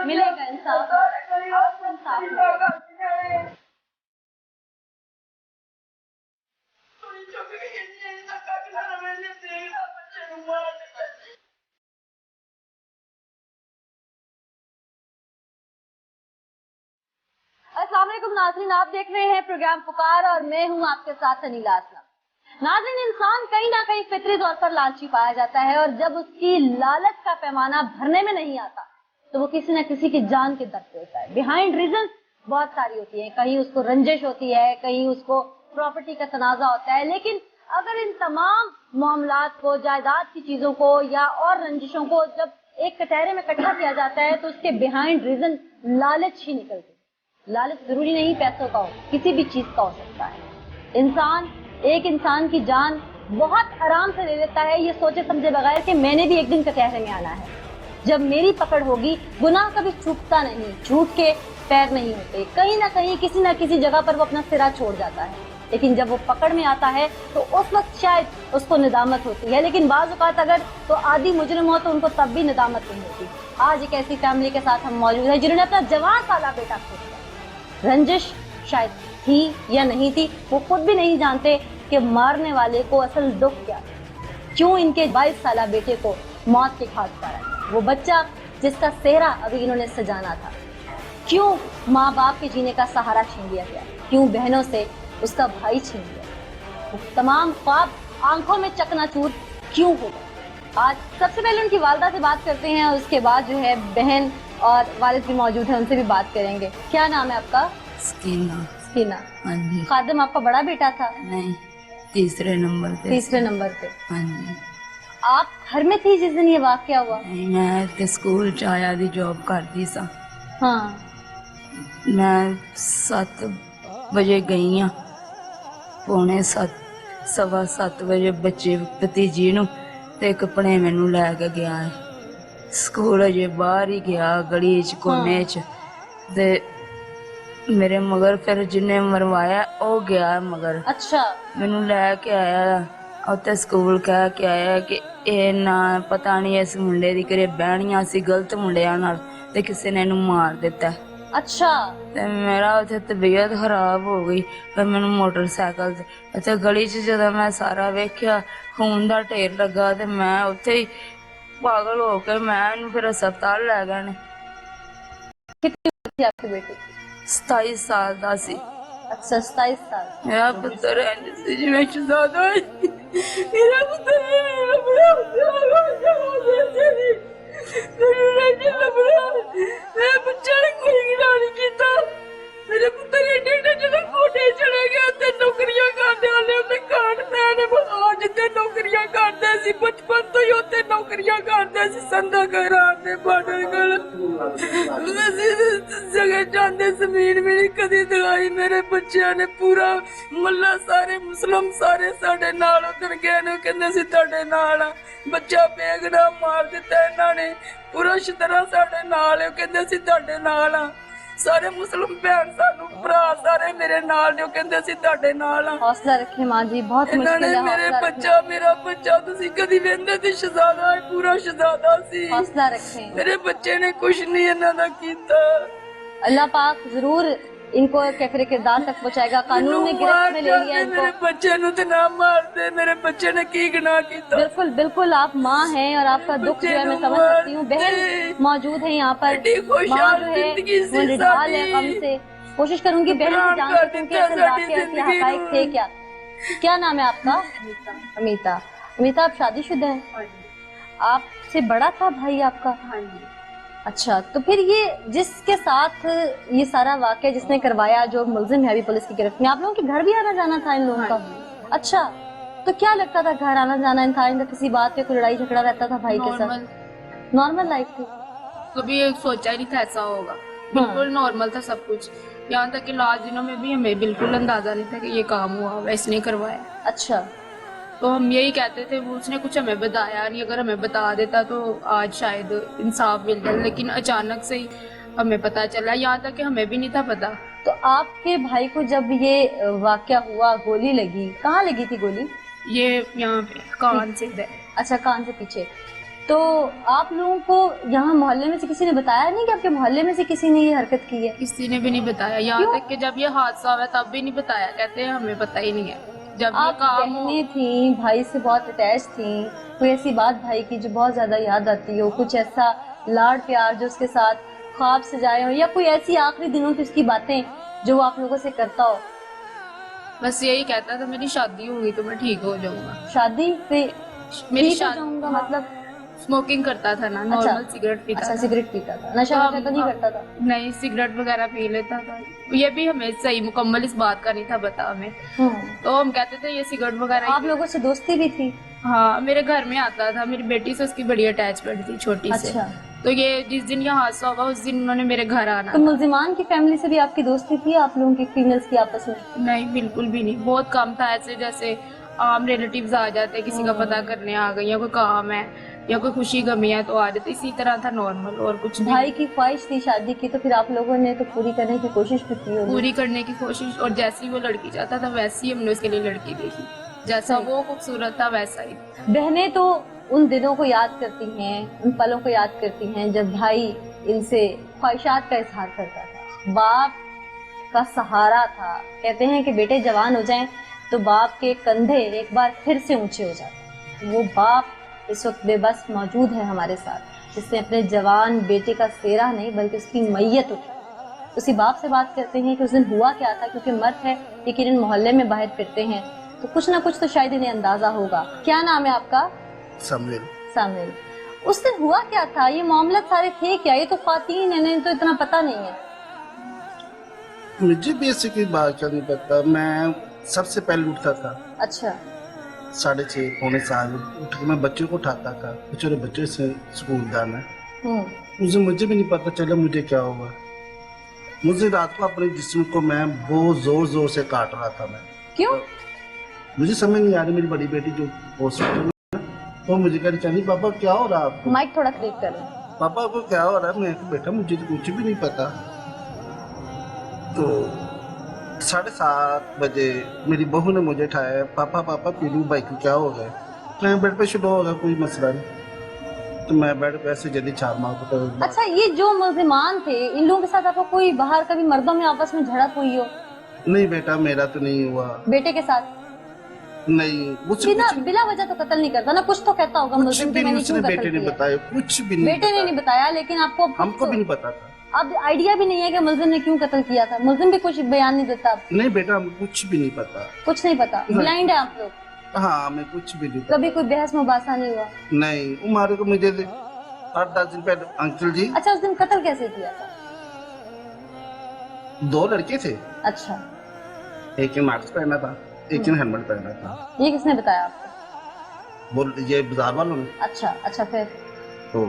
मिलेगा इंसाफ, आपको इंसाफ मिलेगा। अस्सलाम वालेकुम नाज़रीन, आप देख रहे हैं प्रोग्राम पुकार और मैं हूं आपके साथ अनीला असलम। नाज़रीन, इंसान कहीं ना कहीं फितरी तौर पर लालची पाया जाता है और जब उसकी लालच का पैमाना भरने में नहीं आता तो वो किसी न किसी की जान के दर पे होता है। बिहाइंड रीजंस बहुत सारी होती है, कहीं उसको रंजिश होती है, कहीं उसको प्रॉपर्टी का तनाजा होता है। लेकिन अगर इन तमाम मामलात को, जायदाद की चीजों को या और रंजिशों को जब एक कटहरे में इकट्ठा किया जाता है तो उसके बिहाइंड रीजन लालच ही निकलती है। लालच जरूरी नहीं पैसों का हो, किसी भी चीज का हो सकता है। एक इंसान की जान बहुत आराम से ले लेता है, ये सोचे समझे बगैर कि मैंने भी एक दिन कटहरे में आना है। जब मेरी पकड़ होगी, गुनाह कभी छूटता नहीं, झूठ के पैर नहीं होते, कहीं ना कहीं किसी न किसी जगह पर वो अपना सिरा छोड़ जाता है। लेकिन जब वो पकड़ में आता है तो उस वक्त शायद उसको निदामत होती है, लेकिन बाज़ औक़ात अगर तो आदि मुजरिम हो तो उनको तब भी निदामत नहीं होती। आज एक ऐसी फैमिली के साथ हम मौजूद हैं जिन्होंने अपना जवान साला बेटा खो दिया। रंजिश शायद थी या नहीं थी, वो खुद भी नहीं जानते कि मारने वाले को असल दुख क्या, क्यों इनके 22 साला बेटे को मौत के घाट उतारा है। वो बच्चा जिसका सेहरा अभी इन्होंने सजाना था, क्यों माँ बाप के जीने का सहारा छीन लिया गया, क्यों बहनों से उसका भाई छीन लिया, वो तमाम ख्वाब आंखों में चकनाचूर क्यों हो गए। आज सबसे पहले उनकी वालदा से बात करते हैं और उसके बाद जो है बहन और वालिद भी मौजूद है, उनसे भी बात करेंगे। क्या नाम है आपका? स्कीना। स्कीना। हाँ जी। खादिम आपका बड़ा बेटा था? नहीं, तीसरे नंबर पे। तीसरे नंबर पे। हाँ जी। आप घर में थी जिस दिन ये वाकया हुआ? नहीं, मैं ते स्कूल च आया दी जॉब करती सा। हाँ। मैं 7 बजे गई हाँ, पौने 7, 7:15 बजे बच्चे भतीजी नू ते एक भणेवे नू लैके गया है स्कूल। अजे बाहर ही गया गली च कोने च ते मेरे मगर फिर जिन्ने मरवाया ओ गया मगर। अच्छा। मैनू लैके आया उत्ते स्कूल कह के आया कि ए ना पता नहीं इस मुंडे दी घरे बहनियां सी गलत मुंडियां नाल ते किसी ने इनू मार दिता। अच्छा। ते मेरा उत्थे तबीयत खराब हो गई। फिर मैनू मोटरसाइकिल ते गली च जदों मैं सारा वेख्या खून दा ढेर लगा ते मैं उत्थे ही पागल हो के मैं इनू फिर अस्पताल लै गए ने। कितनी उम्र थी आपकी बेटी? 27 साल दा सी। अच्छा, 27 साल। मेरा पुत्र है जिवें शहजादा है। मेरा पुत्र है, मेरा बड़ा मैं बच्चा ने कोई गिला नहीं किया। मेरे पुत्र एडे एडे जगह कोठे चले गया ते नौकरियां करने वाले उन्हें काट पैने आज ते नौकरियां करते सी, बचपन तो ही उत्ते नौकरियां करते सी। संदा घरान दे बाडर गल जगह जाते जमीन भी नहीं कदी दिलाई। मेरे बच्चों ने पूरा मुल्ला सारे मुस्लिम सारे साडे नाल उधर गए ने, कहंदे सी तुहाडे नाल आ। बच्चा बेगना मार दिता इन्होंने, पूरा शतरा साडे नाल है, कहंदे सी तुहाडे नाल आ। सारे मुस्लिम भैन सानू भरा सारे मेरे नाल ने, कहंदे सी तुहाडे नाल आ। हौसला रखें मां जी, बहुत मुश्किल है। मेरा बच्चा तुसी कदी वेंदे ते शहजादा है, पूरा शहजादा सी। हौसला रखें। मेरे बच्चे ने कुछ नहीं इन्हां दा कीता। अल्लाह पाक जरूर इनको कैफरे किरदार तक पहुंचाएगा, कानून ने गिरफ्त में ले लिया इनको। मेरे बच्चे नु ते ना मार दे, मेरे बच्चे ने की गुनाह कीता। बिल्कुल बिल्कुल, आप माँ हैं और आपका दुख जो है मैं समझ सकती हूँ। बहन मौजूद है यहाँ पर, माँ जो है वो निढाल है गम से। कोशिश करूंगी बहन से जान सकूं कि असल वाकया के हकायक थे क्या। क्या नाम है आपका? अमीता। अमीता, आप शादीशुदा हैं? आपसे बड़ा था भाई आपका? अच्छा, तो फिर ये जिसके साथ ये सारा वाकया जिसने करवाया, जो मुलजिम है अभी पुलिस की गिरफ्त में, आप लोगों के घर भी आना जाना था इन लोगों का? अच्छा, तो क्या लगता था घर आना जाना था इनका? किसी बात पे कोई लड़ाई झगड़ा रहता था भाई के साथ? नॉर्मल लाइफ थी? कभी सोचा ही नहीं था ऐसा होगा, बिल्कुल नॉर्मल था सब कुछ। यहाँ तक कि लास्ट दिनों में भी हमें बिल्कुल अंदाजा नहीं था कि ये काम हुआ, वैसे नहीं करवाया। अच्छा, तो हम यही कहते थे, वो उसने कुछ हमें बताया नहीं, अगर हमें बता देता तो आज शायद इंसाफ मिल जाए, लेकिन अचानक से ही हमें पता चला। यहाँ तक कि हमें भी नहीं था पता। तो आपके भाई को जब ये वाकया हुआ, गोली लगी, कहाँ लगी थी गोली? ये यहाँ पे कान से इधर। अच्छा, कान से पीछे। तो आप लोगों को यहाँ मोहल्ले में से किसी ने बताया नहीं कि आपके मोहल्ले में से किसी ने ये हरकत की है? किसी ने भी नहीं बताया, यहाँ तक कि जब ये हादसा हुआ तब भी नहीं बताया, कहते हैं हमें पता ही नहीं है। जब ये आप काम बहनें थी, भाई से बहुत अटैच थी, कोई ऐसी बात भाई की जो बहुत ज्यादा याद आती हो, कुछ ऐसा लाड़ प्यार जो उसके साथ ख्वाब से जाए हो, या कोई ऐसी आखिरी दिनों की उसकी बातें जो वो आप लोगों से करता हो? बस यही कहता था मेरी शादी होगी तो मैं ठीक हो जाऊंगा। शादी पे मेरी ठीक हो शादी जाऊंगा मतलब? स्मोकिंग करता था ना, नॉर्मल सिगरेट पीता अच्छा, था। सिगरेट पीता था, नशा तो वशा तो नहीं करता था? नहीं, सिगरेट वगैरह पी लेता था। ये भी हमें सही मुकम्मल इस बात का नहीं था पता हमें। तो हम कहते थे ये सिगरेट वगैरह। आप लोगों से दोस्ती भी थी? हाँ, मेरे घर में आता था, मेरी बेटी से उसकी बड़ी अटैचमेंट थी छोटी से। अच्छा। तो ये जिस दिन ये हादसा हुआ उस दिन उन्होंने मेरे घर आना तो मुल्जिमान की फैमिली से भी आपकी दोस्ती थी, आप लोगों की फीमेल्स की आपस में? नहीं, बिल्कुल भी नहीं, बहुत कम था। ऐसे जैसे आम रिलेटिव्स आ जाते, किसी का पता करने आ गई, या कोई काम है या कोई खुशी गमी है तो आ जाते, इसी तरह था नॉर्मल, और कुछ नहीं। भाई की ख्वाहिश थी शादी की, तो फिर आप लोगों ने तो पूरी करने की कोशिश भी की होगी? पूरी करने की कोशिश, और जैसी वो लड़की चाहता था वैसी हमने उसके लिए लड़की देखी, जैसा वो खूबसूरत था वैसा ही। बहनें तो उन दिनों को याद करती हैं, उन पलों को याद करती हैं जब भाई इनसे ख्वाहिशात का इजहार करता था, बाप का सहारा था। कहते हैं कि बेटे जवान हो जाएं तो बाप के कंधे एक बार फिर से ऊंचे हो जाते। वो बाप इस वक्त बेबस मौजूद है हमारे साथ, जिसने अपने जवान बेटे का सेहरा नहीं बल्कि उसकी मैयत उठाई। उसी बाप से बात करते हैं कि उस दिन हुआ क्या था, क्योंकि मर्द है लेकिन मोहल्ले में बाहर फिरते हैं तो कुछ ना कुछ तो शायद इन्हें अंदाजा होगा। क्या नाम है आपका? सामिल। सामिल। उस दिन हुआ क्या था, ये मामला सारे थे क्या? ये तो ख्वातीन है, इन्हें तो इतना पता नहीं है। मुझे भी ऐसी कोई बात का नहीं पता, मैं सबसे पहले उठता था। अच्छा। 6:30 पौने 7 उठ के मैं बच्चों को उठाता था, छोटे बच्चे से स्कूल जाना है। मुझे भी नहीं पता चला मुझे क्या हुआ। मुझे रात को अपने जिस्म को मैं बहुत जोर जोर से काट रहा था। मैं क्यों? मुझे समझ नहीं आ रही। मेरी बड़ी बेटी जो हॉस्पिटल में है, वो मुझे कह रही पापा क्या हो रहा है आपको? माइक थोड़ा क्लिक कर लें। पापा को क्या हो रहा है? मैं बेटा मुझे तो कुछ भी नहीं पता। तो 7:30 बजे मेरी बहू ने मुझे उठाया, पापा पापा पीलू भाई को क्या हो गया? मैं बेड पे शुरू होगा, कोई मसला नहीं। तो मैं बेड पे ऐसे जल्दी छाल मार को। अच्छा, ये जो मुल्जिमान थे इन लोगों के साथ आपको कोई बाहर कभी मर्दों में आपस में झड़प हुई हो? नहीं बेटा, मेरा तो नहीं हुआ। बेटे के साथ? नहीं, बिला वजह तो कत्ल नहीं करता ना, कुछ तो कहता होगा मुल्जिम कि मैंने क्यों कत्ल बेटे ने किया। बताया कुछ भी नहीं। बेटे ने नहीं बताया, लेकिन आपको हमको भी नहीं पता था। अब आइडिया भी नहीं है कि मुल्जिम ने क्यों कत्ल किया था? मुल्जिम भी कुछ बयान नहीं देता? नहीं बेटा, हमको कुछ भी नहीं पता। कुछ नहीं पता, ब्लाइंड है आप लोग? हाँ, मैं कुछ भी नहीं पता। कभी कोई बहस मुबासा नहीं हुआ? नहीं, हमारे को मुझे 8-10 दिन पहले अंकल जी। अच्छा, उस दिन कत्ल कैसे किया था? 2 लड़के थे। अच्छा। एक ने मास्क पहना था, एक ने हेलमेट पहना था। ये किसने बताया आपको? बोल ये बाजार वालों ने। अच्छा अच्छा, फिर? तो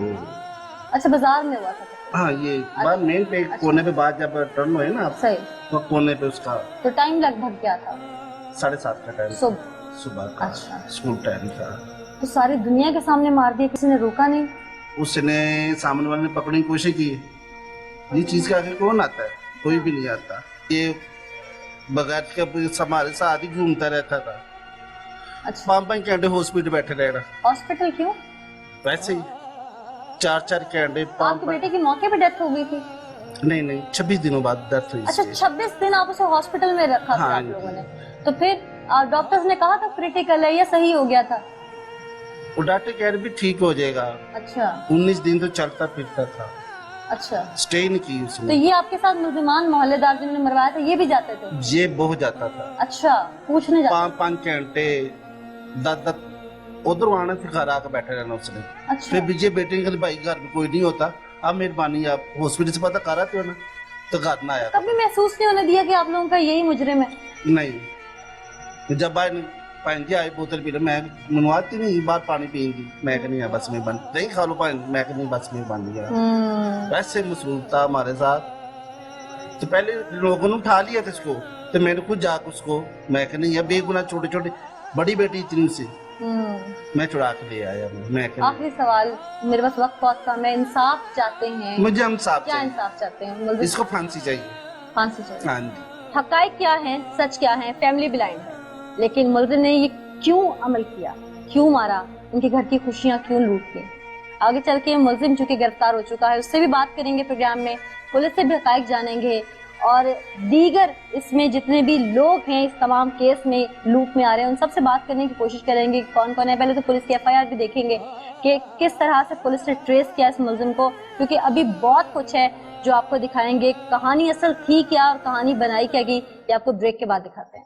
अच्छा, बाजार में हुआ था? हाँ, ये बात मेन पे कोने पे बात जब टर्न हुए ना, सही, तो कोने पे उसका। तो टाइम लगभग क्या था? 7:30 का टाइम, सुबह का। अच्छा। स्कूल टाइम था। तो सारी दुनिया के सामने मार दिया, किसी ने रोका नहीं? उसने सामने वाले ने पकड़ने की कोशिश की। ये चीज का आखिर कौन आता है? कोई भी नहीं आता। ये बगैर के हमारे साथ ही घूमता रहता था। अच्छा। 5-5 घंटे हॉस्पिटल बैठे रहना। हॉस्पिटल क्यों? वैसे ही 4-4 घंटे। आपके बेटे की मौके पे डेथ हो गई थी? नहीं, 26 दिनों बाद डेथ हुई। अच्छा, 26 दिन आप उसे हॉस्पिटल में रखा था आप लोगों ने? तो फिर डॉक्टर्स ने कहा था क्रिटिकल है या सही हो गया था? वो डॉक्टर कह रहे भी ठीक हो जाएगा। अच्छा। 19 दिन तो चलता फिरता था। अच्छा। स्टे नहीं की उसने। तो ये आपके साथ मुल्जिमान मोहल्लेदार जिन्होंने मरवाया था ये भी जाते थे? ये बहुत जाता था। अच्छा, पूछने जाते? 5-5 घंटे 10 उधर आना फिर घर आकर बैठे रहना उसने। अच्छा। फिर विजय बेटे ने भाई घर में कोई नहीं होता, आप मेहरबानी आप हॉस्पिटल से पता कर आते हो ना, तो घर ना आया। कभी महसूस नहीं होने दिया कि आप लोगों का यही मुजरिम है? नहीं, जब पानी आई बोतल पी मैं मनवाती नहीं, बार पानी पीएंगी, मैं कहनी है बस में बंद नहीं, खा लो पानी, मैं कहनी बस में बंद गया। वैसे मसरूफ था हमारे साथ। तो पहले लोगों ने उठा लिया था इसको, तो मैंने खुद जाकर उसको, मैं कहनी है बेगुना छोटे छोटे, बड़ी बेटी इतनी सी मैं चुरा के ले आया। मैं आखिरी सवाल, मेरे पास वक्त बहुत कम है, इंसाफ चाहते हैं? मुझे इंसाफ क्या इंसाफ चाहते हैं? इसको फांसी चाहिए। फांसी चाहिए? हाँ जी। हकाइक क्या है, सच क्या है? फैमिली ब्लाइंड है, लेकिन मुल्जिम ने ये क्यों अमल किया, क्यों मारा, उनके घर की खुशियां क्यों लूट ली। आगे चल के मुलजिम जो कि गिरफ्तार हो चुका है उससे भी बात करेंगे प्रोग्राम में, पुलिस से भी हकाइक जानेंगे और दीगर इसमें जितने भी लोग हैं इस तमाम केस में लूप में आ रहे हैं उन सबसे बात करने की कोशिश करेंगे कौन कौन है। पहले तो पुलिस की एफआईआर भी देखेंगे कि किस तरह से पुलिस ने ट्रेस किया इस मुलजिम को, क्योंकि अभी बहुत कुछ है जो आपको दिखाएंगे। कहानी असल थी क्या और कहानी बनाई क्या गई ये आपको ब्रेक के बाद दिखाते हैं।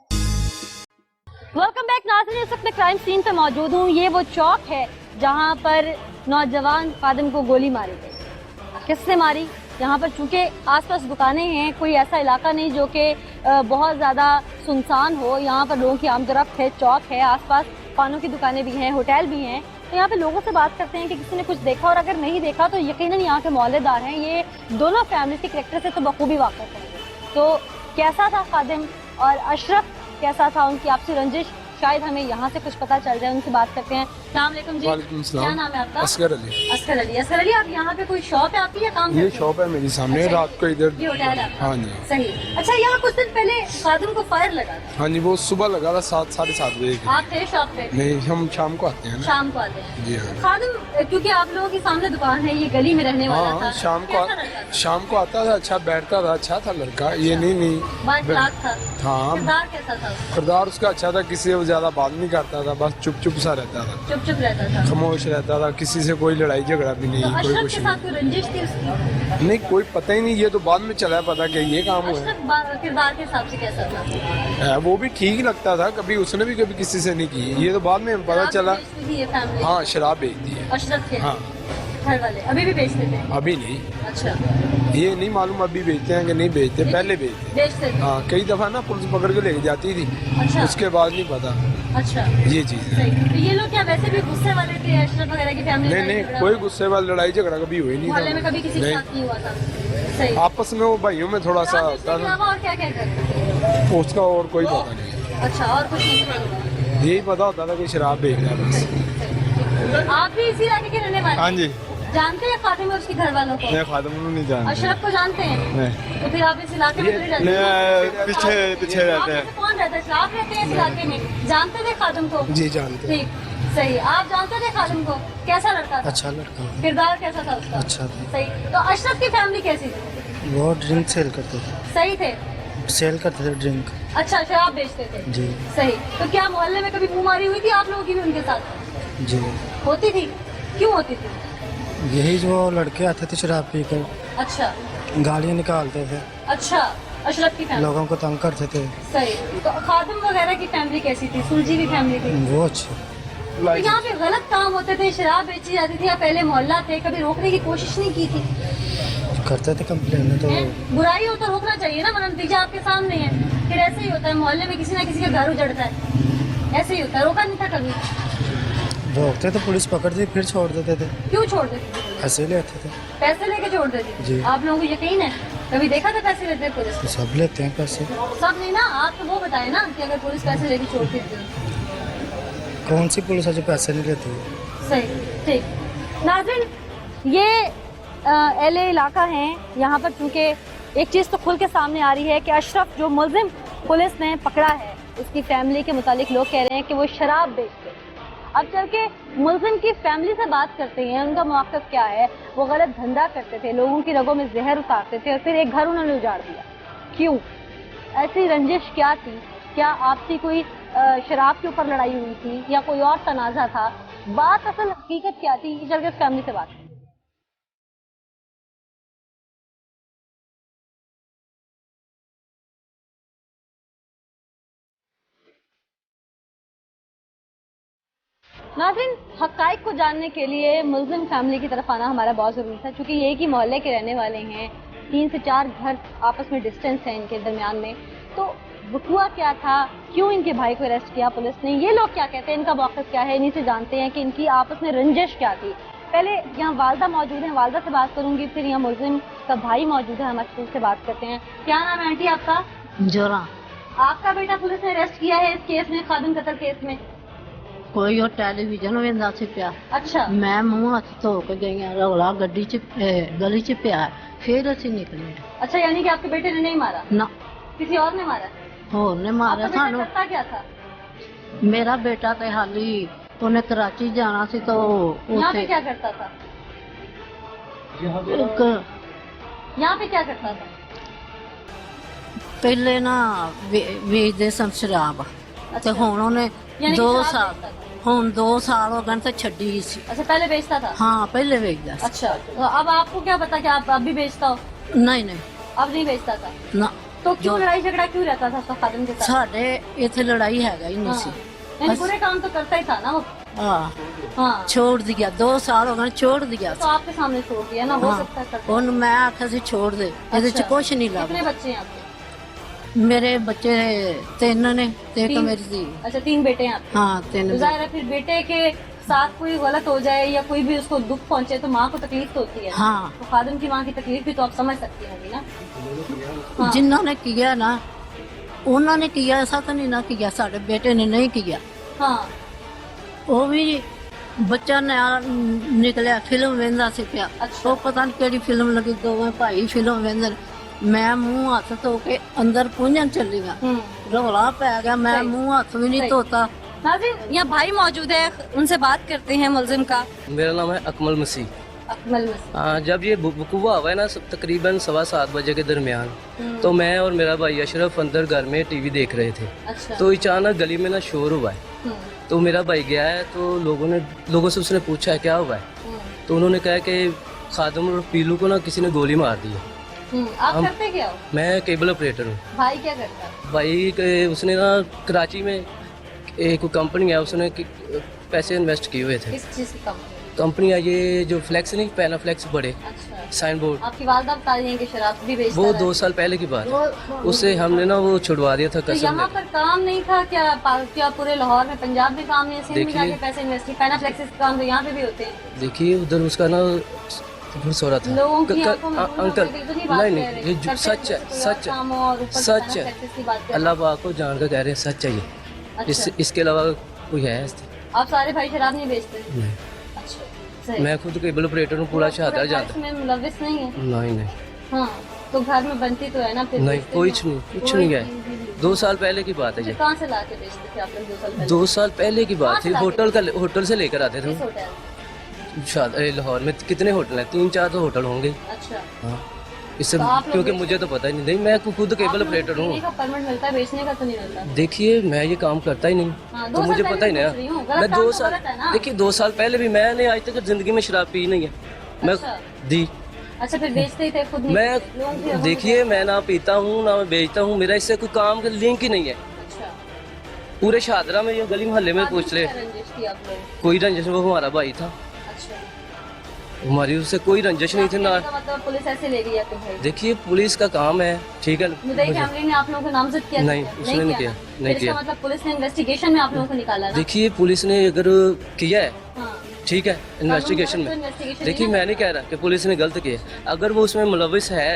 वेलकम बैक नाज़रीन, इस वक्त मैं क्राइम सीन पे मौजूद हूँ। ये वो चौक है जहाँ पर नौजवान खादिम को गोली मारी गई। किसने मारी? यहाँ पर चूंकि आसपास दुकानें हैं, कोई ऐसा इलाका नहीं जो कि बहुत ज़्यादा सुनसान हो। यहाँ पर लोगों की आमदरफ्त है, चौक है, आसपास पानों की दुकानें भी हैं, होटल भी हैं। तो यहाँ पे लोगों से बात करते हैं कि किसी ने कुछ देखा, और अगर नहीं देखा तो यकीनन यहाँ के मोहल्लेदार हैं, ये दोनों फैमिली के करैक्टर से तो बखूबी वाक़िफ़ होंगे। तो कैसा था खादिम और अशरफ कैसा था, उनकी आपसी रंजिश, शायद हमें यहाँ से कुछ पता चल जाए। उनसे बात करते हैं। अस्सलाम वालेकुम जी, क्या नाम है आपका? असगर अली। असगर अली। असगर अली, आप यहाँ पे कोई शॉप है आपकी या काम? ये शॉप है मेरी सामने। अच्छा, रात को इधर ये होटल है? हाँ जी। सही। अच्छा, यहाँ कुछ दिन पहले खादिम को फायर लगा था? हाँ जी, वो सुबह लगा था 7 साढ़े 7 बजे के। आप थे शॉप पे? नहीं, हम शाम को आते हैं ना। शाम को आते हैं जी हाँ। खादिम, क्योंकि आप लोगों के सामने दुकान है, ये गली में रहने वाला था, हाँ, शाम को आता था, अच्छा बैठता था, अच्छा था लड़का। ये नहीं बात था। हाँ, किरदार कैसा था उसका? किरदार उसका अच्छा था, किसी से ज्यादा बात नहीं करता था, बस चुप सा रहता था, चुप रहता था, खामोश रहता था, किसी से कोई लड़ाई झगड़ा भी नहीं, तो कोई अशरफ कुछ के साथ कोई रंजिश थी उसकी? नहीं, कोई पता ही नहीं। ये तो बाद में चला पता कि ये काम हुआ है। अशरफ किरदार के हिसाब से कैसा था? वो भी ठीक लगता था, कभी उसने भी कभी किसी से नहीं की। ये तो बाद में पता चला। हाँ, शराब बेचती है अशरफ के हाँ। घर वाले अभी भी बेचते थे? अभी नहीं, अच्छा, ये नहीं मालूम अभी बेचते हैं कि नहीं बेचते, पहले बेचते थे। हाँ, कई दफा ना पुलिस पकड़ के लेके जाती थी। अच्छा, उसके बाद नहीं पता। अच्छा, ये चीज है। सही। तो ये लोग क्या वैसे भी गुस्से वाले थे अशरफ वगैरह की फैमिली? नहीं, कोई गुस्से वाली लड़ाई झगड़ा कभी हुई नहीं मोहल्ले में कभी किसी के साथ नहीं हुआ था? सही। आपस में वो भाइयों में थोड़ा सा होता था, और क्या क्या करते? उसका और कोई पता नहीं। अच्छा, और कुछ नहीं? यही पता होता था कि शराब बेच रहा है बस। आप भी इसी इलाके के रहने वाले? हाँ जी। जानते हैं खादिम और उसके घर वालों को? मैं खादिम को नहीं जानता। अशरफ को जानते हैं? नहीं। तो फिर आप इस इलाके में रहते हैं? पीछे रहते हैं। कौन रहता है? आप रहते हैं इस इलाके में? जानते थे खादिम को? जी जानते। ठीक, सही। आप जानते थे खादिम को? कैसा लड़का था? अच्छा लड़का, किरदार कैसा था उसका? अच्छा था। सही। तो अशरफ की फैमिली कैसी थी? वो ड्रिंक सेल करते थे। सही थे, सेल करते थे ड्रिंक। अच्छा, शराब बेचते थे जी। सही। तो क्या मोहल्ले में कभी मुंह मारी हुई थी आप लोगों की भी उनके साथ? जी होती थी। क्यों होती थी? यही जो लड़के आते थे शराब पीकर, अच्छा, गालियाँ निकालते थे, अच्छा, अशरफ की फैमिली लोगों को तंग करते थे। सही। तो खादिम वगैरह की फैमिली कैसी थी? सुलझी हुई फैमिली थी? वो अच्छे। तो यहाँ पे गलत काम होते थे, शराब बेची जाती थी, या पहले मोहल्ला थे, कभी रोकने की कोशिश नहीं की थी? करते थे कंप्लेन तो। बुराई हो तो रोकना चाहिए ना, मतलब नतीजा आपके सामने है। फिर ऐसे ही होता है, मोहल्ले में किसी ना किसी का घर उजड़ता है, ऐसे ही होता है। रोका नहीं था कभी? रोकते तो पुलिस पकड़ती फिर छोड़ देते थे। क्यों छोड़ देते थे? ऐसे लेते थे। पैसे लेके छोड़ देते? जी। आप लोगों को यकीन है कभी देखा था पैसे लेते पुलिस? तो सब लेते हैं पैसे। सब नहीं ना, आप तो वो बताए ना कि अगर पुलिस पैसे लेके छोड़ती थी। कौन सी पुलिस है जो पैसे नहीं लेती? सही, ठीक। नाज़रीन, ये LA इलाका है। यहाँ पर चूँकि एक चीज़ तो खुल के सामने आ रही है कि अशरफ जो मुलजिम पुलिस ने पकड़ा है, उसकी फैमिली के मुतालिक लोग कह रहे हैं कि वो शराब बेचते। अब चल के मुलजिम की फैमिली से बात करते हैं, उनका मौक़िफ़ क्या है। वो गलत धंधा करते थे, लोगों की रगों में जहर उतारते थे और फिर एक घर उन्होंने उजाड़ दिया। क्यों? ऐसी रंजिश क्या थी? क्या आपसी कोई शराब के ऊपर लड़ाई हुई थी या कोई और तनाज़ा था? बात असल हकीकत क्या थी? चल के फैमिली से बात। नाज़रीन, हक़ाइक़ को जानने के लिए मुलजिम फैमिली की तरफ आना हमारा बहुत ज़रूरी था, क्योंकि ये कि मोहल्ले के रहने वाले हैं, 3 से 4 घर आपस में डिस्टेंस है इनके दरमियान में। तो हुआ क्या था, क्यों इनके भाई को अरेस्ट किया पुलिस ने, ये लोग क्या कहते हैं, इनका मौक़िफ़ क्या है, इन्हीं से जानते हैं कि इनकी आपस में रंजिश क्या थी। पहले यहाँ वालदा मौजूद है, वालदा से बात करूँगी, फिर यहाँ मुलजिम का भाई मौजूद है, हमारे से बात करते हैं। क्या नाम है आंटी आपका? जोरा। आपका बेटा पुलिस ने अरेस्ट किया है इस केस में, खादिम कत्ल केस में? कोई और टेलीविजन वेंदा सी पिया। अच्छा, मैं मुंह हथ धो के गई रौला गड्डी च गली च पिया, फिर असी निकले। अच्छा, यानी कि आपके बेटे ने नहीं मारा? ना, किसी और ने मारा? होर ने मारा आपका बेटा सानू। करता क्या था? मेरा बेटा तो हाली ਉਹਨੇ ਕਰਾਚੀ ਜਾਣਾ ਸੀ ਤਾਂ यहाँ पे ਉੱਥੇ क्या करता था? ਇੱਕ यहाँ पे क्या करता था? ਪਹਿਲੇ ਨਾ ਵੇਚਦੇ ਸਨ ਸ਼ਰਾਬ ਤੇ ਹੁਣ ਉਹਨੇ यानी कि 2 शराब ਸਾਲ बेचता था। ਹੁਣ 2 ਸਾਲ ਹੋ ਗਏ ਤੇ ਛੱਡੀ ਹੀ ਸੀ। अच्छा, पहले बेचता था। ਹਾਂ ਪਹਿਲੇ ਵੇਚਦਾ ਸੀ। अच्छा, तो अब आपको क्या पता कि आप अब भी बेचता हो? ਨਹੀਂ ਨਹੀਂ अब नहीं बेचता था। ਨਾ तो क्यों लड़ाई झगड़ा क्यों रहता था उसका खादिम के साथ? ਸਾਡੇ ਇੱਥੇ ਲੜਾਈ ਹੈਗਾ ਹੀ ਨਹੀਂ ਸੀ। हाँ। यानी बुरे काम तो करता ही था ना वो। ਹਾਂ हाँ, ਛੋੜ ਦਿਆ 2 ਸਾਲ ਹੋ ਗਏ ਛੋੜ ਦਿਆ तो आपके सामने छोड़ दिया ना, हो हाँ। सकता है करता। ਉਹਨੂੰ ਮੈਂ ਆਖਿਆ ਸੀ ਛੋੜ ਦੇ ਇਹਦੇ ਚ अच्छा। ਕੁਛ ਨਹੀਂ कितने ਲੱਗਦਾ। बच्चे हैं आपके? ਮੇਰੇ ਬੱਚੇ 3 ਨੇ ਤੇ ਇੱਕ तीन? ਮੇਰੀ ਸੀ। अच्छा, 3 बेटे हैं आपके। ਹਾਂ 3 तो जाहिर है फिर बेटे के साथ कोई गलत हो जाए या कोई भी उसको दुख पहुंचे तो माँ को तकलीफ तो होती है ना। हाँ। तो खादिम की माँ की तकलीफ भी तो आप समझ सकती होंगी ना। हाँ। ਜਿਨ੍ਹਾਂ ਨੇ ਕੀਤਾ ਨਾ ਉਹਨਾਂ ਨੇ ਕੀਤਾ ਸਾਥ ਨਹੀਂ ਨਾ ਕੀਤਾ ਸਾਡੇ ਬੇਟੇ ਨੇ ਨਹੀਂ ਕੀਤਾ। हाँ, ਉਹ ਵੀ ਬੱਚਾ ਨਾਲ ਨਿਕਲਿਆ ਫਿਲਮ ਵੇਂਦਾ ਸੀ ਪਿਆ। ਅੱਛਾ। ਉਹ ਪਤਾ ਨਹੀਂ ਕਿਹੜੀ ਫਿਲਮ ਲੱਗੀ ਦੋਵੇਂ ਭਾਈ ਫਿਲਮ ਵੇਂਦੇ ਮੈਂ ਮੂੰਹ ਹੱਥ ਧੋ ਕੇ ਅੰਦਰ ਪੁੰਝਣ ਚੱਲੀ ਗਾ ਰੌਲਾ ਪੈ ਗਿਆ ਮੈਂ सही। ਮੂੰਹ ਹੱਥ ਵੀ ਨਹੀਂ सही। ਧੋਤਾ। नाज़रीन, यहाँ भाई मौजूद है, उनसे बात करते हैं मुलजिम का। मेरा नाम है अकमल मसीह। अकमल मसीह। जब ये वकूआ हुआ है ना तकरीबन 7:15 बजे के दरमियान, तो मैं और मेरा भाई अशरफ अंदर घर में टीवी देख रहे थे। अच्छा। तो अचानक गली में ना शोर हुआ है। तो मेरा भाई गया है तो लोगों से उसने पूछा है क्या हुआ है। तो उन्होंने कहा कि खादिम और पीलू को ना किसी ने गोली मार दी है। आप हम- करते क्या हो? मैं केबल ऑपरेटर हूँ। भाई क्या करता है? भाई उसने ना कराची में एक कंपनी है, उसने पैसे इन्वेस्ट किए हुए थे। किस चीज की कंपनी? कंपनी है ये जो फ्लैक्स नहीं पैनाफ्लैक्स बड़े अच्छा। साइन बोर्ड, आपकी वालदा बता रही हैं कि शराब भी बेचता वो है। 2 साल पहले की बात है। उससे हमने ना वो छुड़वा दिया था तो कसम यहाँ में। पर काम नहीं था क्या? क्या पूरे लाहौर में, पंजाब में काम नहीं है? सिंध में देखिए- जाके पैसे इन्वेस्ट किए, पैनाफ्लेक्सिस के काम तो यहाँ पे भी होते हैं। देखिए उधर उसका ना हो रहा था लोगों की क- क- आंखों में धूल अंकल हो गई, तो नहीं बात नहीं कह नहीं रहे। ये करते सच है, तो कोई और सच काम हो और ऊपर से सच है। पैनाफ्लेक्सिस की बात कर रहे अल्लाह पाक को जान कर कह रहे हैं सच है ये। अच्छा। इसके अलावा कोई है? आप सारे भाई शराब नहीं बेचते? नहीं। अच्छा, सही। मैं खुद केबल ऑपरेटर हूँ, पूरा शहादा जानता इसमें मुलविस नहीं है? नहीं नहीं हाँ, तो घर में बनती तो है ना फिर? नहीं बेचते कुछ भी नहीं हो? कुछ कोई नहीं है। चीज़ भी नहीं। 2 साल पहले की बात है फिर ये। कहाँ से ला के बेचते थे आप लोग 2 साल पहले? 2 साल पहले की बात कहाँ से थी। लाके होटल से लेकर आते थे। किस होटल? लाहौर में कितने होटल हैं? 3-4 तो होटल होंगे। अच्छा। हाँ इससे तो आप लोग क्योंकि बेचते मुझे तो पता ही नहीं। मैं खुद केबल आप लोगों ऑपरेटर को हूँ। पीने का परमिट मिलता है, बेचने का तो नहीं मिलता? देखिए मैं ये काम करता ही नहीं। हाँ, 2 तो साल मुझे पहले पता ही भी नहीं पूछ रही हूँ, है। गलत मैं काम 2 तो साल गलत है ना? देखिए 2 साल पहले भी मैंने आज तक जिंदगी में शराब पी नहीं है। मैं अच्छा। दी अच्छा, फिर बेचते ही थे खुद नहीं? मैं लोगों की आंखों में देखिए मैं ना पीता हूँ ना मैं बेचता हूँ। मेरा इससे कोई काम का लिंक ही नहीं है। अच्छा। पूरे शादरा में ये गली मोहल्ले में शादी पूछ ले, क्या रंजिश थी आप लोग? कोई रंजिश, वो हमारा भाई था। अच्छा। हमारी उससे कोई रंजिश नहीं थी ना। आपके कहने का मतलब पुलिस ऐसे ले गई आपके भाई? देखिए पुलिस का काम है, ठीक है। मुद्दई फैमिली ने आप लोगों को नामजद किया? नहीं, था? उसने नहीं किया, ना? नहीं फिर किया। इसका मतलब पुलिस ने इन्वेस्टिगेशन में आप लोगों को निकाला ना? देखिए पुलिस ने अगर किया है हाँ। ठीक है इन्वेस्टिगेशन तो में। investigation देखिए नहीं ना मैं नहीं कह रहा कि पुलिस ने गलत किया। अगर वो उसमें मुलविस है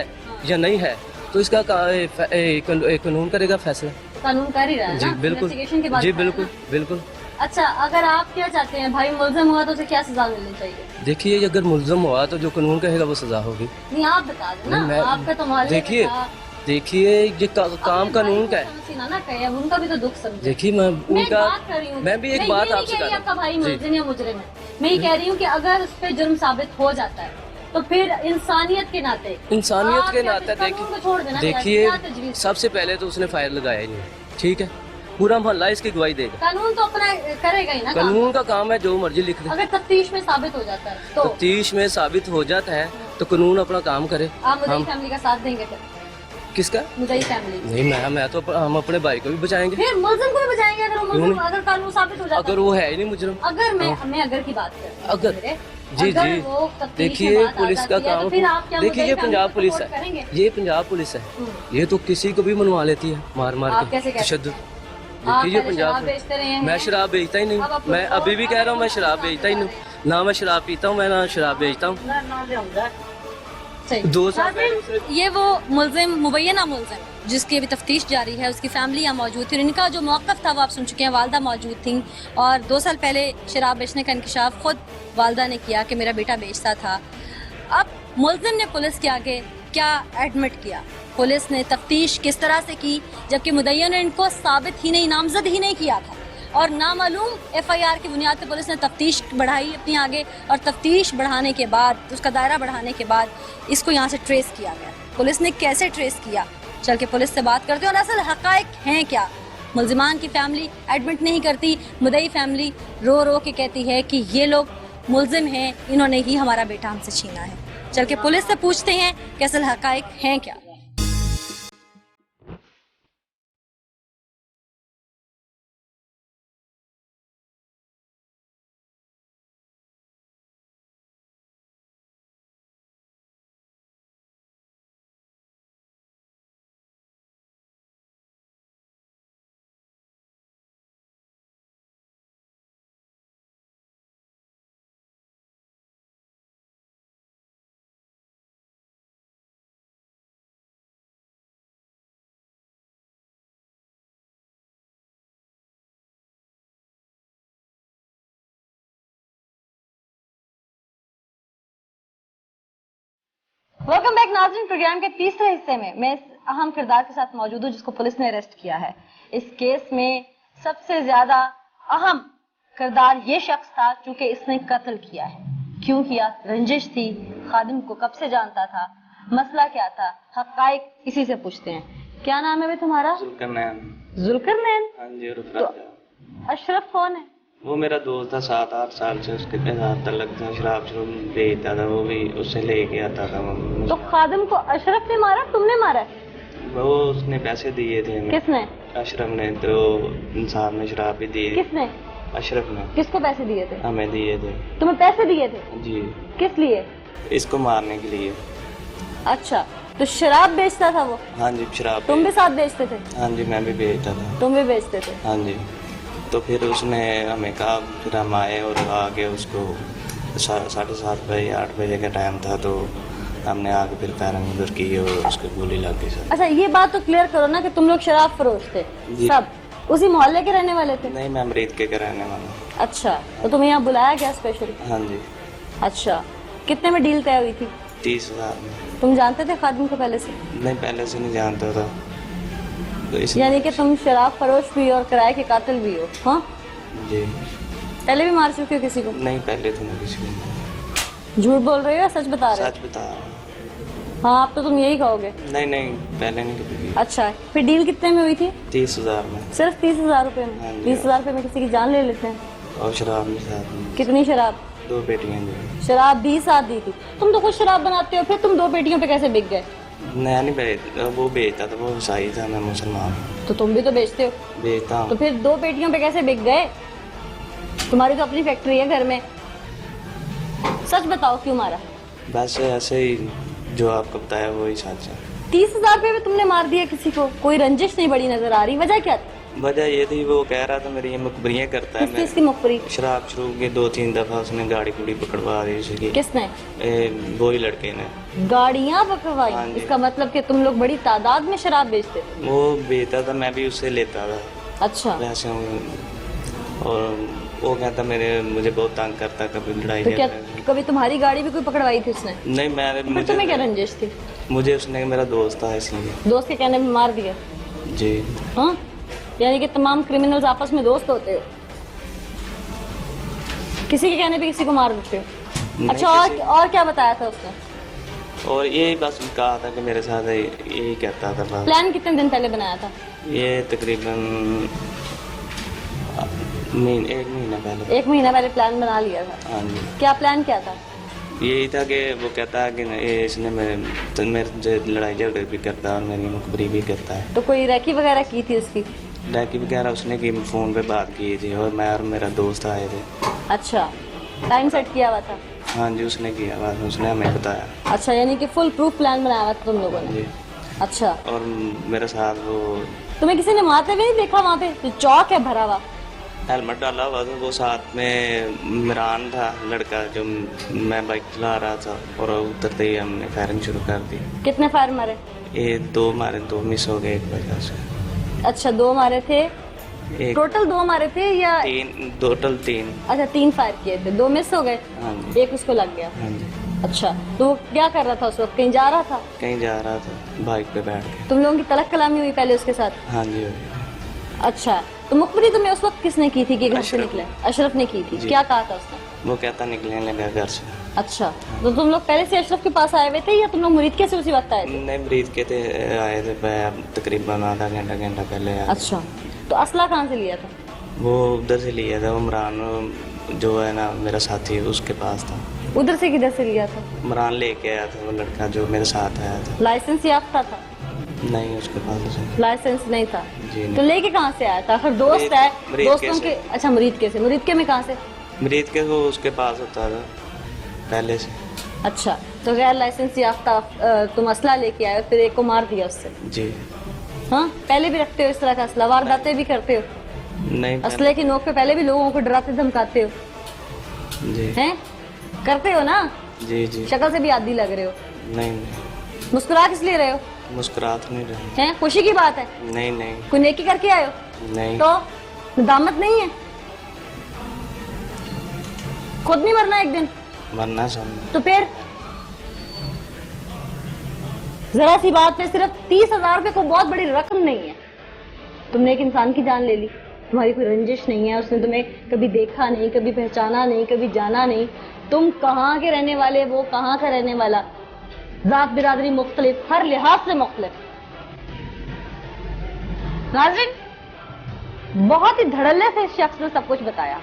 या नहीं है तो इसका कानून करेगा फैसला। कानून कर ही रहा है जी ना? बिल्कुल Investigation के बाद जी होता है बिल्कुल ना? बिल्कुल। अच्छा, अगर आप क्या चाहते हैं, भाई मुलजिम हुआ तो उसे क्या सजा मिलनी चाहिए? देखिए अगर मुलजम हुआ तो जो कानून कहेगा वो सजा होगी। नहीं, आप बता दें ना। नहीं, मैं- आपका तो मोहल्ले में देखिए था। देखिए ये काम कानून का है। समझी ना कहे, अब उनका भी तो दुख समझे। देखिए मैं मैं एक उनका बात कर रही हूँ। मैं भी एक ये बात नहीं आपसे कह रही कर आपका भाई जी। मुलजिम या मुजरिम है। मैं ये कह रही हूँ कि अगर उस पर जुर्म साबित हो जाता है तो फिर इंसानियत के नाते इंसानियत आप के या नाते फिर कानून को छोड़ देना चाहिए। देखिए क्या तजवीज़? सबसे पहले तो उसने फायर लगाया ही नहीं, ठीक है। पूरा मोहल्ला इसकी गवाही देगा। कानून तो अपना करेगा ही ना काम। कानून का काम है जो मर्जी लिख दे। अगर तफ्तीश में साबित हो जाता है तो तफ्तीश में साबित हो जाता है तो कानून अपना काम करे। आप मुद्दई हम फैमिली का साथ देंगे फिर? किसका? मुद्दई फैमिली नहीं मैं तो हम अपने भाई को भी बचाएंगे। फिर मुलजिम को भी बचाएंगे अगर वो क्यों मुलजिम, नहीं? अगर कानून साबित हो जाता अगर वो है ही नहीं मुजरिम। अगर मैं अगर की बात कर रही हूँ, अगर- मेरे, जी अगर जी वो तफ्तीश में देखिए बात आ पुलिस का जाती है, काम तो फिर आप क्या देखिए ये मुद्दई पंजाब फैमिली को पुलिस सपोर्ट है। करेंगे? ये पंजाब पुलिस है। ये तो किसी को भी मनवा लेती है मार आप मार कैसे के कहते हैं? तशद्दुद। आप देखिए ये पहले शराब पंजाब बेचते रहे हैं। मैं शराब बेचता ही अब नहीं। आप मैं लोग अभी भी कह रहा हूँ मैं शराब बेचता ही नहीं। ना मैं शराब पीता हूँ मैं ना शराब बेचता हूँ। सही। 2 साल नाज़रीन, ये वो मुलजिम मुबैना मुलजिम जिसकी अभी तफ्तीश जारी है, उसकी फैमिली यहाँ मौजूद थी। इनका जो मौक़िफ़ था वो आप सुन चुके हैं। वालदा मौजूद थी और 2 साल पहले शराब बेचने का इंकशाफ खुद वालदा ने किया कि मेरा बेटा बेचता था। अब मुलजिम ने पुलिस के आगे क्या एडमिट किया, पुलिस ने तफ्तीश किस तरह से की, जबकि मुद्दईयों ने इनको साबित ही नहीं, नामजद ही नहीं किया था। और नामालूम FIR की बुनियाद पर पुलिस ने तफ्तीश बढ़ाई अपनी आगे, और तफ्तीश बढ़ाने के बाद, उसका दायरा बढ़ाने के बाद इसको यहाँ से ट्रेस किया गया। पुलिस ने कैसे ट्रेस किया, चल के पुलिस से बात करते हैं और असल हकायक हैं क्या। मुल्जिमान की फैमिली एडमिट नहीं करती, मुदई फैमिली रो रो के कहती है कि ये लोग मुल्जिम हैं, इन्होंने ही हमारा बेटा हमसे छीना है। चल के पुलिस से पूछते हैं कि असल हकायक हैं क्या। वेलकम बैक नाज़रीन। प्रोग्राम के तीसरे हिस्से में मैं इस अहम किरदार के साथ मौजूद हूँ जिसको पुलिस ने अरेस्ट किया है। इस केस में सबसे ज्यादा अहम किरदार ये शख्स था क्योंकि इसने कत्ल किया है। क्यों किया? रंजिश थी, खादिम को कब से जानता था, मसला क्या था, हकायक इसी से पूछते हैं। क्या नाम है भाई तुम्हारा? जुल्करनैन। हाँ जी। तो अशरफ कौन है? वो मेरा दोस्त था, 7-8 साल से उसके साथ तलक था, शराब बेचता था, वो भी उससे लेके आता था। तो खादिम को अशरफ ने मारा, तुमने मारा? वो उसने पैसे दिए थे हमें। किसने? अशरफ ने। तो इंसान ने शराब भी दी। किसने? अशरफ ने। किसको पैसे दिए थे? हमें दिए थे। तुम्हें पैसे दिए थे? जी। किस लिए? इसको मारने के लिए। अच्छा, तो शराब बेचता था वो? हाँ जी, शराब। तुम भी साथ बेचते थे? हाँ जी, मैं भी बेचता था। तुम भी बेचते थे? हाँ जी। तो फिर उसने हमें कहा, फिर हम आए और आके उसको 7:30 बजे 8 बजे का टाइम था, तो हमने आके फिर फायरिंग उधर की और उसको गोली लग गई सर। अच्छा, ये बात तो क्लियर करो ना कि तुम लोग शराब फरोश थे सब, उसी मोहल्ले के रहने वाले थे? नहीं, मैं अमरीद के रहने वाला। अच्छा, तो तुम्हें यहाँ बुलाया गया स्पेशल? हाँ जी। अच्छा, कितने में डील तय हुई थी? 30,000 में। तुम जानते थे खादिम को पहले से? नहीं, पहले से नहीं जानता था। तो यानी कि तुम शराब फरोश भी और किराए के कातिल भी हो? हाँ जी। पहले भी मार चुके हो किसी को? नहीं, पहले तो नहीं किसी को। झूठ बोल रहे हो या सच बता रहे हो? सच बता रहा हूँ। हाँ, अब तो तुम यही कहोगे। नहीं, पहले नहीं कभी की। अच्छा, फिर डील कितने में हुई थी? 30,000 में। सिर्फ 30,000 रुपए में? हाँ जी। 30,000 रुपए में किसी की जान ले लेते हैं। और शराब भी साथ में। कितनी शराब? 2 पेटियां दी। शराब भी साथ दी थी? तुम तो खुद शराब बनाते हो, फिर तुम 2 पेटियों पे कैसे बिक गए? नहीं वो बेचता था, वो ईसाई था, मैं मुसलमान। तो तुम भी तो बेचते हो? बेचता हूँ। तो फिर 2 पेटियों पे कैसे बिक गए? तुम्हारी तो अपनी फैक्ट्री है घर में। सच बताओ, क्यों मारा? बस ऐसे ही जो आपको बताया वो ही सच है। 30,000 रुपए में तुमने मार दिया किसी को? कोई रंजिश नहीं बड़ी नजर आ रही, वजह क्या थी? वजह ये थी, वो कह रहा था मेरी ये मुखबरियाँ करता है। किस चीज की मुखबरी? शराब शुरू के 2-3 दफा उसने गाड़ी गुड़ी पकड़वा दी उसकी। किसने? वो ही लड़के ने। गाड़ियाँ पकड़वाई? हाँ जी। इसका मतलब कि तुम लोग बड़ी तादाद में शराब बेचते थे? वो बेचता था, मैं भी उससे लेता था। अच्छा। वैसे और वो कहता मुझे बहुत तंग करता, कभी लड़ाई तो क्या झगड़ा। कभी तुम्हारी गाड़ी भी कोई पकड़वाई थी उसने? नहीं, फिर तुम्हें क्या रंजिश थी? मुझे उसने, मेरा दोस्त था इसलिए। दोस्त के कहने में मार दिया? जी। हाँ, यानी कि तमाम क्रिमिनल्स आपस में दोस्त होते हो, किसी के कहने पे किसी को मार देते हो? अच्छा, और क्या बताया था उसने? और यही बस कहा था कि मेरे साथ यही कहता था बस। प्लान कितने दिन पहले बनाया था? ये तकरीबन 1 महीना पहले। 1 महीना पहले प्लान बना लिया था? हाँ जी। क्या प्लान क्या था? यही था कि वो कहता है कि इसने मेरे लड़ाई झगड़े भी करता है और मेरी मुखबरी भी करता है। तो कोई रैकी वगैरह की थी उसकी? रैकी वगैरह उसने की, फ़ोन पे बात की थी और मैं और मेरा दोस्त आए थे। अच्छा, टाइम सेट किया हुआ था? हाँ जी, उसने किया बात, उसने हमें बताया। अच्छा, यानी कि फुल प्रूफ प्लान बनाया हुआ था तुम लोगों ने? जी। अच्छा। और मेरे साथ वो, तुम्हें किसी ने मारते हुए नहीं देखा वहाँ पे? तो चौक है भरा हुआ। हेलमेट डाला हुआ था, वो साथ में इमरान था लड़का, जो मैं बाइक चला रहा था, और उतरते ही हमने फायरिंग शुरू कर दी। कितने फायर मारे? ये 2 मारे, 2 मिस हो गए एक वजह से। अच्छा, 2 मारे थे? टोटल 2 मारे थे या? 3 टोटल 3। अच्छा, 3 फायर किए थे, 2 मिस हो गए? हाँ जी। एक उसको लग गया? हाँ जी। अच्छा, तो वो क्या कर रहा था उस वक्त? कहीं जा रहा था? कहीं जा रहा था, बाइक पे बैठ के। तुम लोगों की तलक कलामी हुई पहले उसके साथ? हाँ जी, हो गया। अच्छा, तो मुखबरी तुम्हें उस वक्त किसने की थी कि घर से निकले? अशरफ ने की थी। जी। क्या कहा था उसने? वो कहता निकलने लगा घर से। अच्छा, तो तुम लोग पहले से अशरफ के पास आए हुए थे या तुम लोग मुरीद के से उसी वक्त आए थे? नहीं, मरीज के थे, आए थे तकरीबन आधा घंटा पहले आए थे। अच्छा, तो असला कहाँ से लिया था? वो उधर से लिया था, उमरान जो है ना मेरा साथी, उसके पास था। उधर से किधर से लिया था? उमरान लेके आया था वो लड़का जो मेरे साथ आया था। लाइसेंस याफ्ता था? नहीं, उसके पास से। लाइसेंस नहीं था। जी तो लेके कहाँ से आया था? फिर दोस्त है, मुरीद दोस्तों के के। से। अच्छा, मुरीद के से। मुरीद के में कहाँ से? मरीज के वो उसके पास होता था पहले से। अच्छा, तो गैर लाइसेंस याफ्ता तुम असला लेके आए, फिर एक को मार दिया उससे। जी। हाँ, पहले भी रखते हो इस तरह का असला? वारदातें भी करते हो? नहीं, असले की नोक पे पहले भी लोगों को डराते धमकाते हो? जी हैं? करते हो ना? जी जी। शक्ल से भी आदी लग रहे हो। नहीं, मुस्कुरा किस लिए रहे हो? मुस्कुरा तो नहीं रहे। हैं? खुशी की बात है? नहीं नहीं कोई नेकी करके आए हो? नहीं। तो दामत नहीं है? खुद नहीं मरना एक दिन? मरना समझ। तो फिर जरा सी बात पे सिर्फ 30,000 रुपए को बहुत बड़ी रकम नहीं है। तुमने एक इंसान की जान ले ली, तुम्हारी कोई रंजिश नहीं है, उसने तुम्हें कभी देखा नहीं, कभी पहचाना नहीं, कभी जाना नहीं। तुम कहाँ के रहने वाले, वो कहाँ का रहने वाला, जात बिरादरी मुख्तलिफ, हर लिहाज से मुख्तलिफ। नाज़रीन, बहुत ही धड़ल्ले से इस शख्स ने सब कुछ बताया।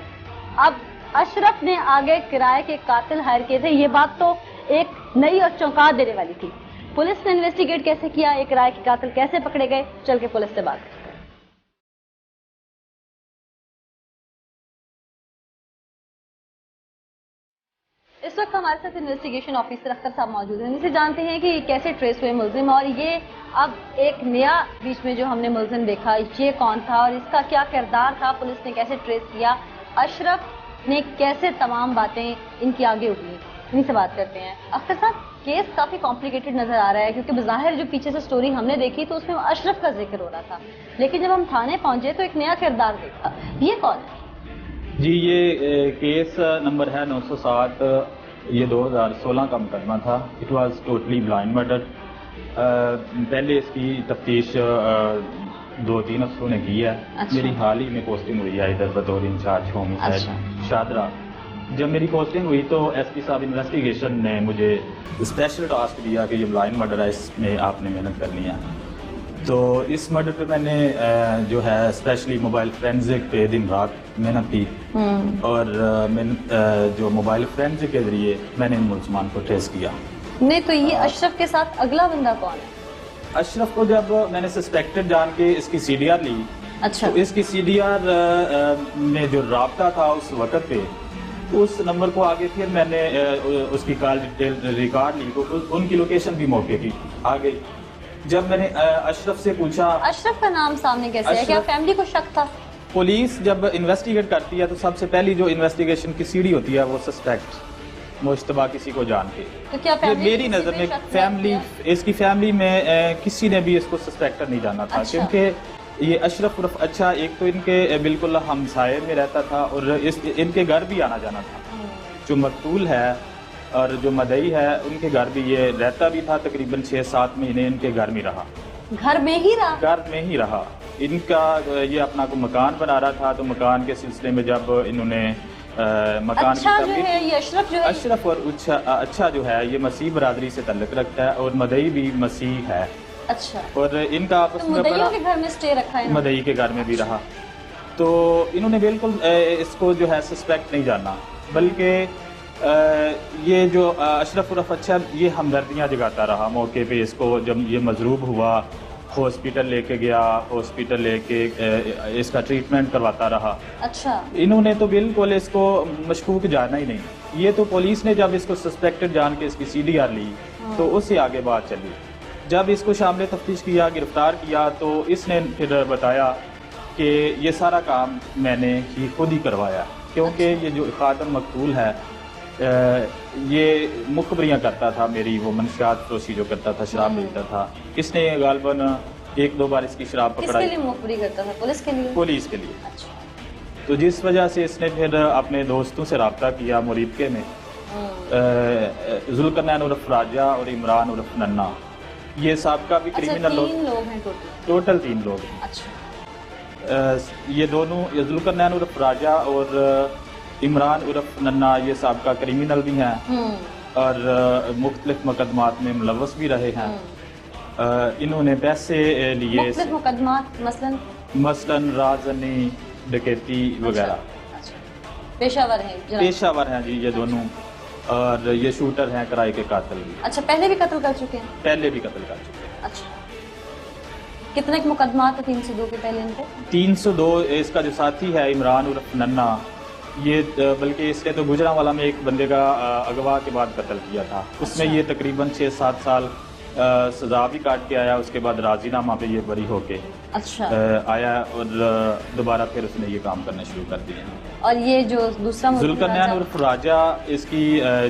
अब अशरफ ने आगे किराए के कातिल हायर किए थे, ये बात तो एक नई और चौंका देने वाली थी। पुलिस ने इन्वेस्टिगेट कैसे किया, एक किराए के कातिल कैसे पकड़े गए, चल के पुलिस से बात करते हैं। इस वक्त हमारे साथ इन्वेस्टिगेशन ऑफिसर अख्तर साहब मौजूद हैं, इनसे जानते हैं कि कैसे ट्रेस हुए मुलजिम, और ये अब एक नया बीच में जो हमने मुलजिम देखा, ये कौन था और इसका क्या किरदार था, पुलिस ने कैसे ट्रेस किया, अशरफ ने कैसे तमाम बातें इनकी आगे उगली, इन्हीं से बात करते हैं। अख्तर साहब, केस काफी कॉम्प्लिकेटेड नजर आ रहा है, क्योंकि बज़ाहिर जो पीछे से स्टोरी हमने देखी तो उसमें अशरफ का जिक्र हो रहा था, लेकिन जब हम थाने पहुंचे तो एक नया किरदार देखा। ये कौन है? जी, ये केस नंबर है 907। ये 2016 का मुकदमा था। It was totally blind murder. पहले इसकी तफ्तीश 2-3 अफसरों ने की है। अच्छा। मेरी हाल ही में पोस्टिंग हुई है इधर बतौर इंचार्ज होमिसाइड अच्छा। शादरा। जब मेरी पोस्टिंग हुई तो एसपी साहब इन्वेस्टिगेशन ने मुझे स्पेशल टास्क दिया कि ये ब्लाइंड मर्डर है, इसमें आपने मेहनत करनी है। तो इस मर्डर पे मैंने जो है स्पेशली मोबाइल फोरेंसिक पे दिन रात मेहनत की, और मैंने जो मोबाइल फोरेंसिक के जरिए मैंने इन मुलजमान को ट्रेस किया। नहीं, तो ये अशरफ के साथ अगला बंदा कौन है? अशरफ को जब मैंने सस्पेक्टेड जान के इसकी सीडीआर ली, अच्छा। तो इसकी सीडीआर में जो राब्ता था उस वक्त पे, उस नंबर को आगे फिर मैंने उसकी कॉल डिटेल रिकॉर्ड ली तो उनकी लोकेशन भी मौके की आ गई। जब मैंने अशरफ से पूछा, अशरफ का नाम सामने कैसे है? क्या फैमिली को शक था? पुलिस जब इन्वेस्टिगेट करती है तो सबसे पहली जो इन्वेस्टिगेशन की सीढ़ी होती है वो सस्पेक्ट मुश्तबा किसी को जान के। तो क्या ये फैमिली मेरी नज़र में फैमिली, इसकी फैमिली में किसी ने भी इसको सस्पेक्टर नहीं जाना था। अच्छा। क्योंकि ये अशरफ उर्फ अच्छा एक तो इनके बिल्कुल हमसाये में रहता था और इनके घर भी आना जाना था। जो मकतूल है और जो मदई है उनके घर भी ये रहता भी था, तकरीबन 6-7 महीने इनके घर में रहा। घर में ही रहा? घर में ही रहा। इनका ये अपना को मकान बना रहा था, तो मकान के सिलसिले में जब इन्होंने मकान अच्छा की जो तमीर, है ये अशरफ जो है, अशरफ और अच्छा जो है ये मसीह बरादरी से ताल्लुक रखता है और मदई भी मसीह है। अच्छा। और इनका आपस तो में मुद्दइयों बड़ा के घर में स्टे रखा है? मदई के घर में भी रहा। तो इन्होंने बिल्कुल इसको जो है सस्पेक्ट नहीं जाना, बल्कि ये जो अशरफ उर्फ अच्छा ये हमदर्दियाँ जगाता रहा। मौके पे इसको जब ये मजरूब हुआ हॉस्पिटल लेके गया, हॉस्पिटल लेके इसका ट्रीटमेंट करवाता रहा। अच्छा। इन्होंने तो बिल्कुल इसको मशकूक जाना ही नहीं। ये तो पुलिस ने जब इसको सस्पेक्टेड जान के इसकी सीडीआर ली तो उससे आगे बात चली। जब इसको शामिल तफ्तीश किया, गिरफ्तार किया, तो इसने फिर बताया कि ये सारा काम मैंने ही खुद ही करवाया, क्योंकि ये जो खातम मकतूल है ये मुखबरियाँ करता था मेरी, वो मनशियात फरोशी जो करता था, शराब बेचता था। इसने गालबन 1-2 बार इसकी शराब किसके पकड़ाई। लिए मुखबरी करता था? पुलिस के लिए? पुलिस के लिए। अच्छा। तो जिस वजह से इसने फिर अपने दोस्तों से रब्ता किया मुरीदके में, जुल्करनैन उर्फ राजा और इमरान उर्फ नन्ना, ये सबका भी अच्छा, क्रिमिनल 3 लोग हैं टोटल? टोटल 3 लोग हैं। अच्छा। ये दोनों जुल्करनैन उर्फ राजा और इमरान उर्फ नन्ना ये साबका क्रिमिनल भी हैं और मुख्तलिफ मुकदमात में मुलव्वस भी रहे हैं। इन्होंने पैसे लिए मुख्तलिफ मुकदमात मसलन राजनी डकैती वगैरह। पेशावर हैं पेशावर हैं जी ये दोनों, और ये शूटर हैं, किराए के कातिल भी। अच्छा, पहले भी कत्ल कर चुके हैं? पहले भी कत्ल कर चुके हैं। अच्छा, कितने मुकदमा थे 302 के पहले इनके? 302 इसका जो साथी है इमरान उर्फ नन्ना, ये बल्कि इसने तो गुजरांवाला में एक बंदे का अगवा के बाद कत्ल किया था। उसमें ये तकरीबन 6-7 साल सजा भी काट के आया, उसके बाद राजीनामा पे ये बरी होके अच्छा आया और दोबारा फिर उसने ये काम करना शुरू कर दिया। और ये जो दूसरा जुल्करनैन उर्फ राजा, इसकी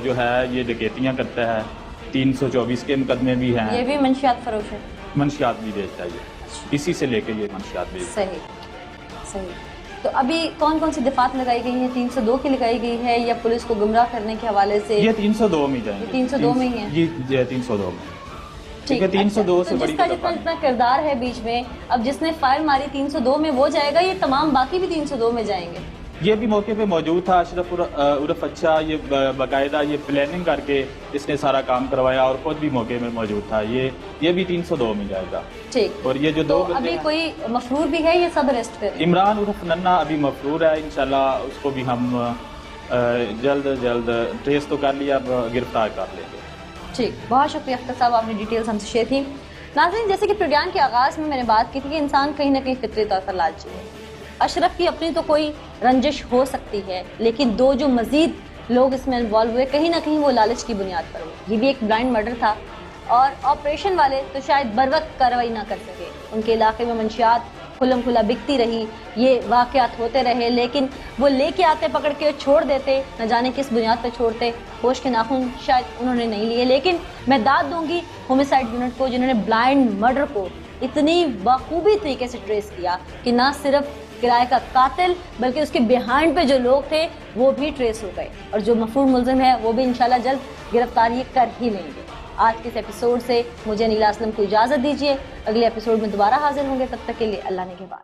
जो है ये डकैतियाँ करता है, 324 के मुकदमे भी हैं। ये भी मंशियात फरोश है? मंशियात भी बेचता है ये, इसी से लेके ये मंशियात बेचता है। सही सही। तो अभी कौन कौन सी दफात लगाई गई है? 302 की लगाई गई है या पुलिस को गुमराह करने के हवाले से? ये 302 में जाएंगे। 302 में ही है जी, 302 में। ठीक है, 302 से बड़ी जिसका जितना किरदार है बीच में, अब जिसने फायर मारी 302 में वो जाएगा, ये तमाम बाकी भी 302 में जाएंगे? ये भी मौके पे मौजूद था अशरफ उर्फ अच्छा, ये बाकायदा ये प्लानिंग करके इसने सारा काम करवाया और खुद भी मौके में मौजूद था। ये भी 302 में जाएगा। ठीक। और ये जो तो अभी कोई मफरूर भी है, ये सब अरेस्ट कर? इमरान उर्फ नन्ना अभी मफरूर है, इंशाल्लाह उसको भी हम जल्द ट्रेस तो कर लिया, अब गिरफ्तार कर लेंगे। ठीक, बहुत शुक्रिया अख्तर साहब, आपने डिटेल्स हमसे शेयर की। नाज़रीन, जैसे कि प्रोग्राम के आगाज़ में मैंने बात की थी कि इंसान कहीं ना कहीं फितरी तौर पर लालची है। अशरफ की अपनी तो कोई रंजिश हो सकती है, लेकिन दो जो मज़ीद लोग इसमें इन्वॉल्व हुए, कहीं ना कहीं वो लालच की बुनियाद पर हुए। ये भी एक ब्लाइंड मर्डर था और ऑपरेशन वाले तो शायद बर वक्त कार्रवाई ना कर सके। उनके इलाके में मंशियात खुल्लम खुला बिकती रही, ये वाक़यात होते रहे, लेकिन वो लेके आते, पकड़ के छोड़ देते, न जाने किस बुनियाद पर छोड़ते, होश के नाखून शायद उन्होंने नहीं लिए। लेकिन मैं दाद दूंगी होमिसाइड यूनिट को, जिन्होंने ब्लाइंड मर्डर को इतनी बखूबी तरीके से ट्रेस किया कि ना सिर्फ किराए का कातिल बल्कि उसके बिहाइंड पे जो लोग थे वो भी ट्रेस हो गए, और जो मफरूर मुल्ज़िम है वो भी इंशाल्लाह जल्द गिरफ्तारी कर ही लेंगे। आज के इस एपिसोड से मुझे नीला असलम को इजाज़त दीजिए। अगले एपिसोड में दोबारा हाजिर होंगे, तब तक के लिए अल्लाह ने के बाद।